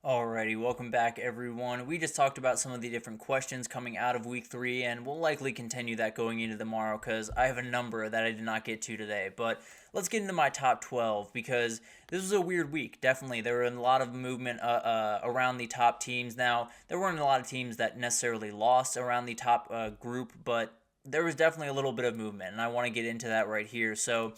Alrighty, welcome back everyone. We just talked about some of the different questions coming out of week 3, and we'll likely continue that going into tomorrow because I have a number that I did not get to today. But let's get into my top 12 because this was a weird week. Definitely, there were a lot of movement around the top teams. Now, there weren't a lot of teams that necessarily lost around the top group, but there was definitely a little bit of movement, and I want to get into that right here. So,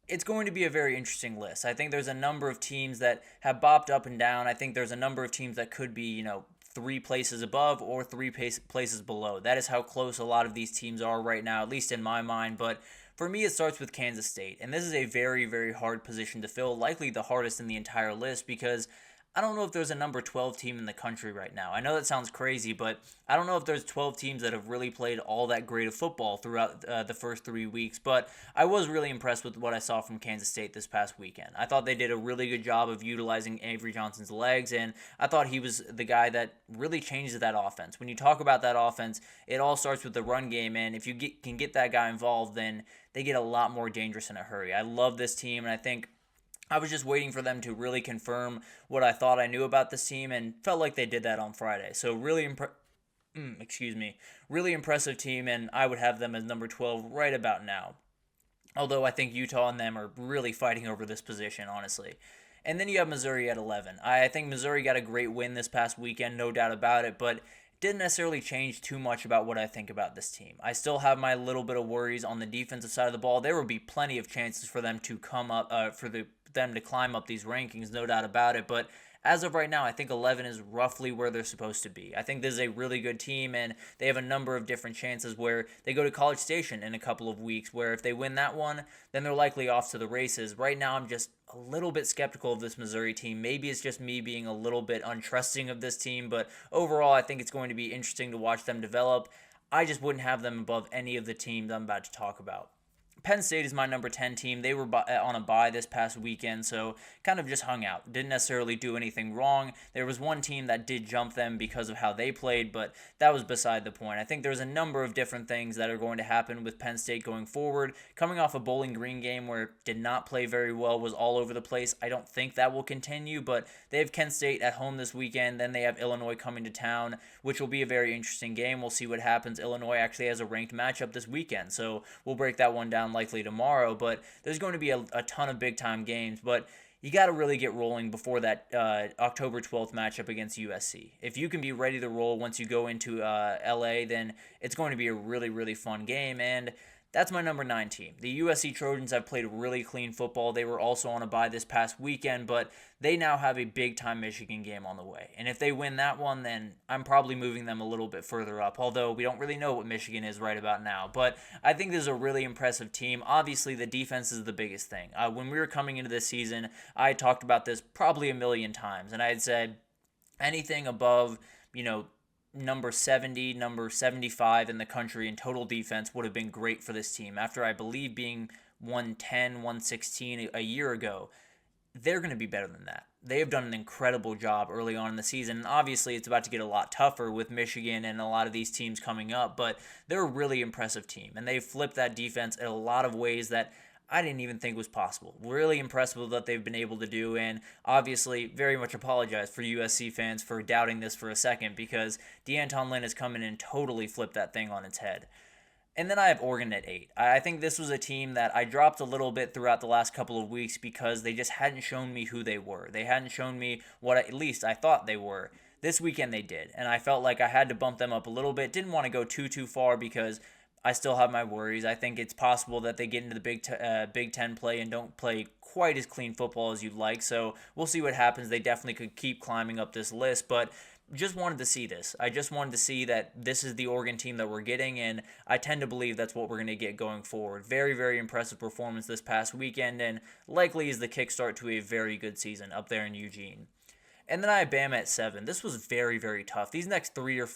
it's going to be a very interesting list. I think there's a number of teams that have bopped up and down. I think there's a number of teams that could be, three places above or three places below. That is how close a lot of these teams are right now, at least in my mind. But for me, it starts with Kansas State. And this is a very, very hard position to fill, likely the hardest in the entire list because I don't know if there's a number 12 team in the country right now. I know that sounds crazy, but I don't know if there's 12 teams that have really played all that great of football throughout the first 3 weeks. But I was really impressed with what I saw from Kansas State this past weekend. I thought they did a really good job of utilizing Avery Johnson's legs, and I thought he was the guy that really changes that offense. When you talk about that offense, it all starts with the run game, and if you can get that guy involved, then they get a lot more dangerous in a hurry. I love this team, and I think I was just waiting for them to really confirm what I thought I knew about this team, and felt like they did that on Friday. So really impressive team, and I would have them as number 12 right about now. Although I think Utah and them are really fighting over this position, honestly. And then you have Missouri at 11. I think Missouri got a great win this past weekend, no doubt about it, but didn't necessarily change too much about what I think about this team. I still have my little bit of worries on the defensive side of the ball. There will be plenty of chances for them to come up, them to climb up these rankings, no doubt about it. But as of right now, I think 11 is roughly where they're supposed to be. I think this is a really good team, and they have a number of different chances where they go to College Station in a couple of weeks, where if they win that one, then they're likely off to the races. Right now, I'm just a little bit skeptical of this Missouri team. Maybe it's just me being a little bit untrusting of this team, but overall, I think it's going to be interesting to watch them develop. I just wouldn't have them above any of the teams I'm about to talk about. Penn State is my number 10 team. They were on a bye this past weekend, so kind of just hung out. Didn't necessarily do anything wrong. There was one team that did jump them because of how they played, but that was beside the point. I think there's a number of different things that are going to happen with Penn State going forward. Coming off a Bowling Green game where it did not play very well, was all over the place. I don't think that will continue, but they have Kent State at home this weekend. Then they have Illinois coming to town, which will be a very interesting game. We'll see what happens. Illinois actually has a ranked matchup this weekend, so we'll break that one down likely tomorrow, but there's going to be a ton of big time games, but you got to really get rolling before that October 12th matchup against USC. If you can be ready to roll once you go into LA, then it's going to be a really, really fun game, and that's my number 9 team. The USC Trojans have played really clean football. They were also on a bye this past weekend, but they now have a big-time Michigan game on the way. And if they win that one, then I'm probably moving them a little bit further up, although we don't really know what Michigan is right about now. But I think this is a really impressive team. Obviously, the defense is the biggest thing. When we were coming into this season, I talked about this probably a million times, and I had said anything above, number 70, number 75 in the country in total defense would have been great for this team. After, I believe, being 110, 116 a year ago, they're going to be better than that. They have done an incredible job early on in the season. And obviously, it's about to get a lot tougher with Michigan and a lot of these teams coming up, but they're a really impressive team. And they've flipped that defense in a lot of ways that I didn't even think was possible. Really impressed with what they've been able to do, and obviously very much apologize for USC fans for doubting this for a second, because DeAnton Lynn has come in and totally flipped that thing on its head. And then I have Oregon at 8. I think this was a team that I dropped a little bit throughout the last couple of weeks because they just hadn't shown me who they were. They hadn't shown me what at least I thought they were. This weekend they did, and I felt like I had to bump them up a little bit. Didn't want to go too far because I still have my worries. I think it's possible that they get into the Big Ten play and don't play quite as clean football as you'd like. So we'll see what happens. They definitely could keep climbing up this list, but just wanted to see this. I just wanted to see that this is the Oregon team that we're getting, and I tend to believe that's what we're going to get going forward. Very, very impressive performance this past weekend, and likely is the kickstart to a very good season up there in Eugene. And then I have Bama at 7. This was very, very tough. These next 4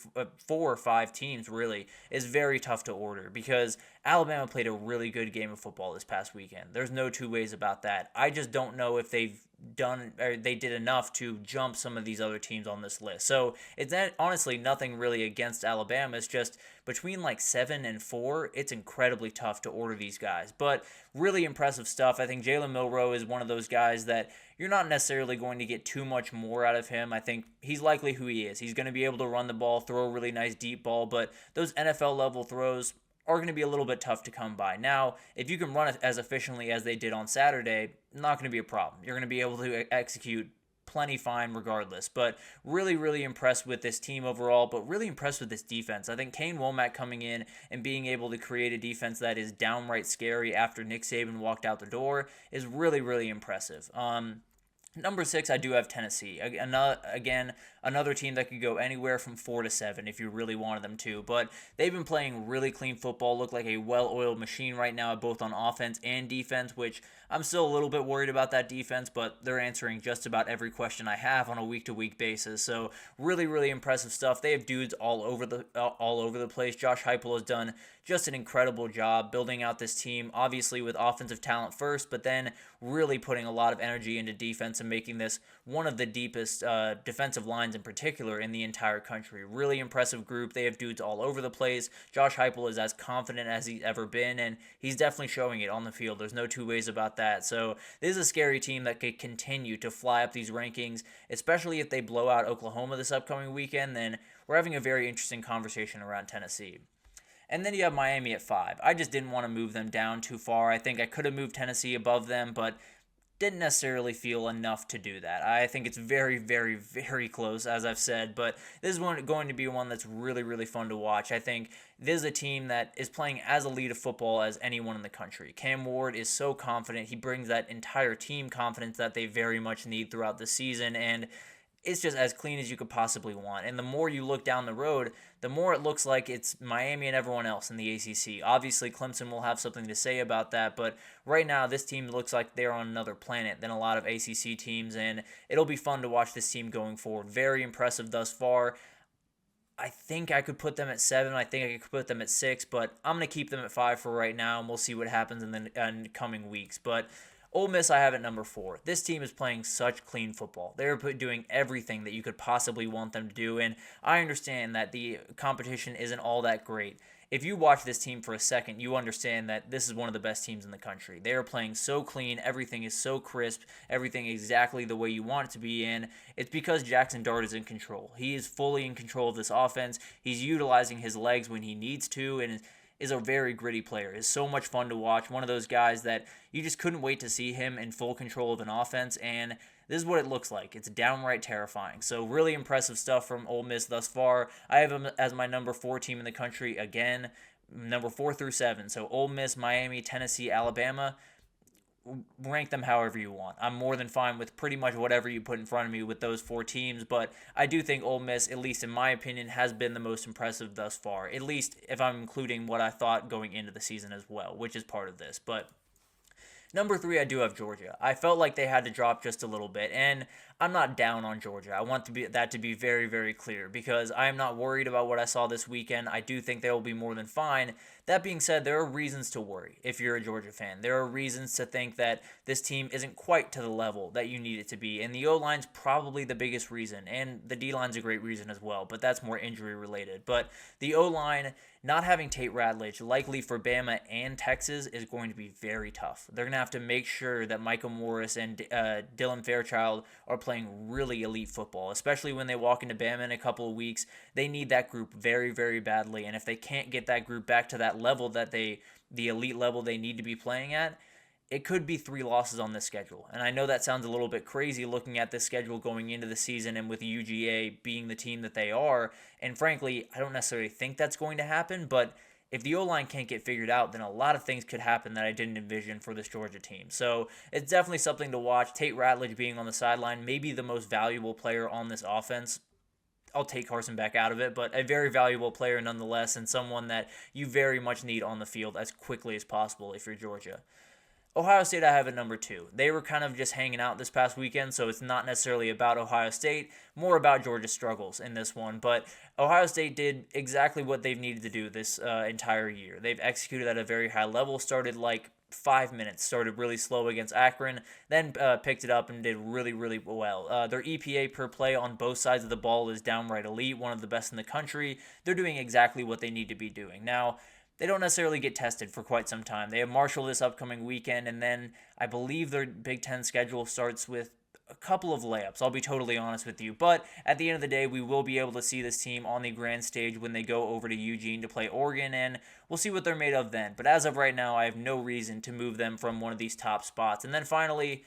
or 5 teams really is very tough to order because Alabama played a really good game of football this past weekend. There's no two ways about that. I just don't know if they did enough to jump some of these other teams on this list. So it's honestly nothing really against Alabama. It's just between like 7 and 4, it's incredibly tough to order these guys. But really impressive stuff. I think Jalen Milroe is one of those guys that you're not necessarily going to get too much more out of him. I think he's likely who he is. He's going to be able to run the ball, throw a really nice deep ball, but those NFL level throws are going to be a little bit tough to come by. Now, if you can run it as efficiently as they did on Saturday, not going to be a problem. You're going to be able to execute plenty fine regardless. But really, really impressed with this team overall, but really impressed with this defense. I think Kane Womack coming in and being able to create a defense that is downright scary after Nick Saban walked out the door is really, really impressive. Number 6, I do have Tennessee. Another team that could go anywhere from 4 to 7 if you really wanted them to. But they've been playing really clean football, look like a well-oiled machine right now, both on offense and defense, which I'm still a little bit worried about that defense, but they're answering just about every question I have on a week-to-week basis. So really, really impressive stuff. They have dudes all over the place. Josh Heupel has done just an incredible job building out this team, obviously with offensive talent first, but then really putting a lot of energy into defense and making this one of the deepest defensive lines in particular in the entire country. Really impressive group. They have dudes all over the place. Josh Heupel is as confident as he's ever been, and he's definitely showing it on the field. There's no two ways about that. So this is a scary team that could continue to fly up these rankings, especially if they blow out Oklahoma this upcoming weekend. Then we're having a very interesting conversation around Tennessee. And then you have Miami at 5. I just didn't want to move them down too far. I think I could have moved Tennessee above them, but didn't necessarily feel enough to do that. I think it's very, very, very close, as I've said, but this is going to be one that's really, really fun to watch. I think this is a team that is playing as elite of football as anyone in the country. Cam Ward is so confident. He brings that entire team confidence that they very much need throughout the season, and it's just as clean as you could possibly want. And the more you look down the road, the more it looks like it's Miami and everyone else in the ACC. Obviously, Clemson will have something to say about that, but right now this team looks like they're on another planet than a lot of ACC teams, and it'll be fun to watch this team going forward. Very impressive thus far. I think I could put them at 7. I think I could put them at 6, but I'm going to keep them at 5 for right now, and we'll see what happens in the coming weeks. But Ole Miss I have at number 4. This team is playing such clean football. They're doing everything that you could possibly want them to do, and I understand that the competition isn't all that great. If you watch this team for a second, you understand that this is one of the best teams in the country. They are playing so clean. Everything is so crisp. Everything exactly the way you want it to be in. It's because Jackson Dart is in control. He is fully in control of this offense. He's utilizing his legs when he needs to, and is a very gritty player. Is so much fun to watch. One of those guys that you just couldn't wait to see him in full control of an offense, and this is what it looks like. It's downright terrifying. So really impressive stuff from Ole Miss thus far. I have them as my number 4 team in the country again, number 4 through 7. So Ole Miss, Miami, Tennessee, Alabama. Rank them however you want. I'm more than fine with pretty much whatever you put in front of me with those 4 teams, but I do think Ole Miss, at least in my opinion, has been the most impressive thus far, at least if I'm including what I thought going into the season as well, which is part of this. But number 3, I do have Georgia. I felt like they had to drop just a little bit, and I'm not down on Georgia. I want that to be very, very clear because I am not worried about what I saw this weekend. I do think they will be more than fine. That being said, there are reasons to worry if you're a Georgia fan. There are reasons to think that this team isn't quite to the level that you need it to be, and the O-line's probably the biggest reason, and the D-line's a great reason as well, but that's more injury-related. But the O-line, not having Tate Ratledge, likely for Bama and Texas, is going to be very tough. They're going to have to make sure that Michael Morris and Dylan Fairchild are playing really elite football, especially when they walk into Bama in a couple of weeks. They need that group very, very badly, and if they can't get that group back to that level that the elite level they need to be playing at, it could be 3 losses on this schedule. And I know that sounds a little bit crazy looking at this schedule going into the season and with UGA being the team that they are. And frankly, I don't necessarily think that's going to happen, but if the O-line can't get figured out, then a lot of things could happen that I didn't envision for this Georgia team. So it's definitely something to watch. Tate Ratledge being on the sideline, maybe the most valuable player on this offense. I'll take Carson back out of it, but a very valuable player nonetheless, and someone that you very much need on the field as quickly as possible if you're Georgia. Ohio State I have at number 2. They were kind of just hanging out this past weekend, so it's not necessarily about Ohio State, more about Georgia's struggles in this one. But Ohio State did exactly what they've needed to do this entire year. They've executed at a very high level, started like 5 minutes, started really slow against Akron, then picked it up and did really, really well. Their EPA per play on both sides of the ball is downright elite, one of the best in the country. They're doing exactly what they need to be doing. Now, they don't necessarily get tested for quite some time. They have Marshall this upcoming weekend, and then I believe their Big Ten schedule starts with couple of layups, I'll be totally honest with you. But at the end of the day, we will be able to see this team on the grand stage when they go over to Eugene to play Oregon, and we'll see what they're made of then. But as of right now, I have no reason to move them from one of these top spots. And then finally,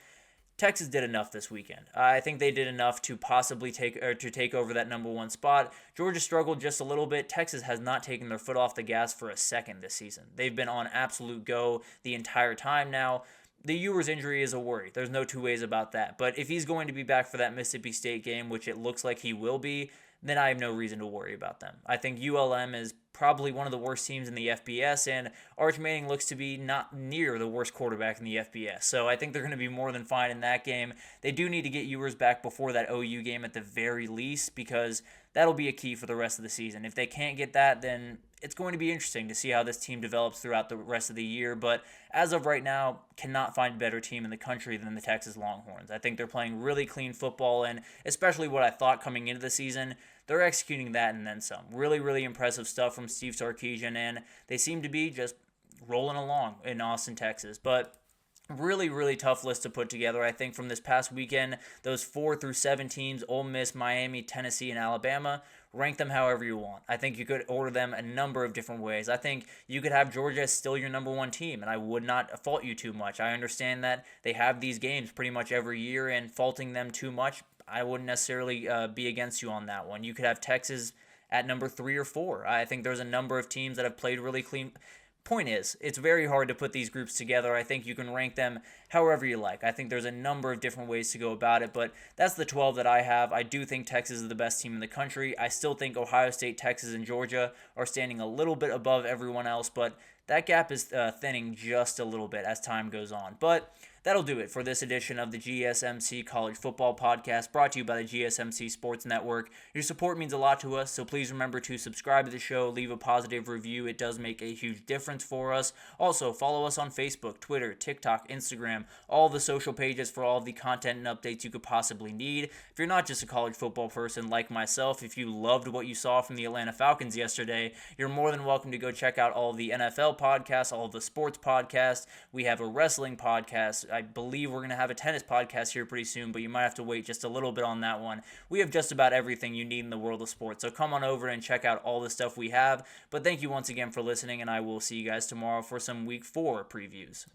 Texas did enough this weekend. I think they did enough to possibly take over that number one spot. Georgia struggled just a little bit. Texas has not taken their foot off the gas for a second this season. They've been on absolute go the entire time now. The Ewers injury is a worry. There's no two ways about that. But if he's going to be back for that Mississippi State game, which it looks like he will be, then I have no reason to worry about them. I think ULM is probably one of the worst teams in the FBS, and Arch Manning looks to be not near the worst quarterback in the FBS. So I think they're going to be more than fine in that game. They do need to get Ewers back before that OU game at the very least, because that'll be a key for the rest of the season. If they can't get that, then it's going to be interesting to see how this team develops throughout the rest of the year. But as of right now, cannot find a better team in the country than the Texas Longhorns. I think they're playing really clean football, and especially what I thought coming into the season, they're executing that and then some. Really, really impressive stuff from Steve Sarkisian, and they seem to be just rolling along in Austin, Texas. But really, really tough list to put together. I think from this past weekend, those 4 through 7 teams, Ole Miss, Miami, Tennessee, and Alabama, rank them however you want. I think you could order them a number of different ways. I think you could have Georgia as still your number one team, and I would not fault you too much. I understand that they have these games pretty much every year, and faulting them too much, I wouldn't necessarily be against you on that one. You could have Texas at number 3 or 4. I think there's a number of teams that have played really clean. Point is, it's very hard to put these groups together. I think you can rank them however you like. I think there's a number of different ways to go about it, but that's the 12 that I have. I do think Texas is the best team in the country. I still think Ohio State, Texas, and Georgia are standing a little bit above everyone else, but that gap is thinning just a little bit as time goes on. But that'll do it for this edition of the GSMC College Football Podcast, brought to you by the GSMC Sports Network. Your support means a lot to us, so please remember to subscribe to the show, leave a positive review. It does make a huge difference for us. Also, follow us on Facebook, Twitter, TikTok, Instagram, all the social pages for all the content and updates you could possibly need. If you're not just a college football person like myself, if you loved what you saw from the Atlanta Falcons yesterday, you're more than welcome to go check out all of the NFL podcasts, all of the sports podcasts. We have a wrestling podcast. I believe we're going to have a tennis podcast here pretty soon, but you might have to wait just a little bit on that one. We have just about everything you need in the world of sports, so come on over and check out all the stuff we have. But thank you once again for listening, and I will see you guys tomorrow for some Week 4 previews.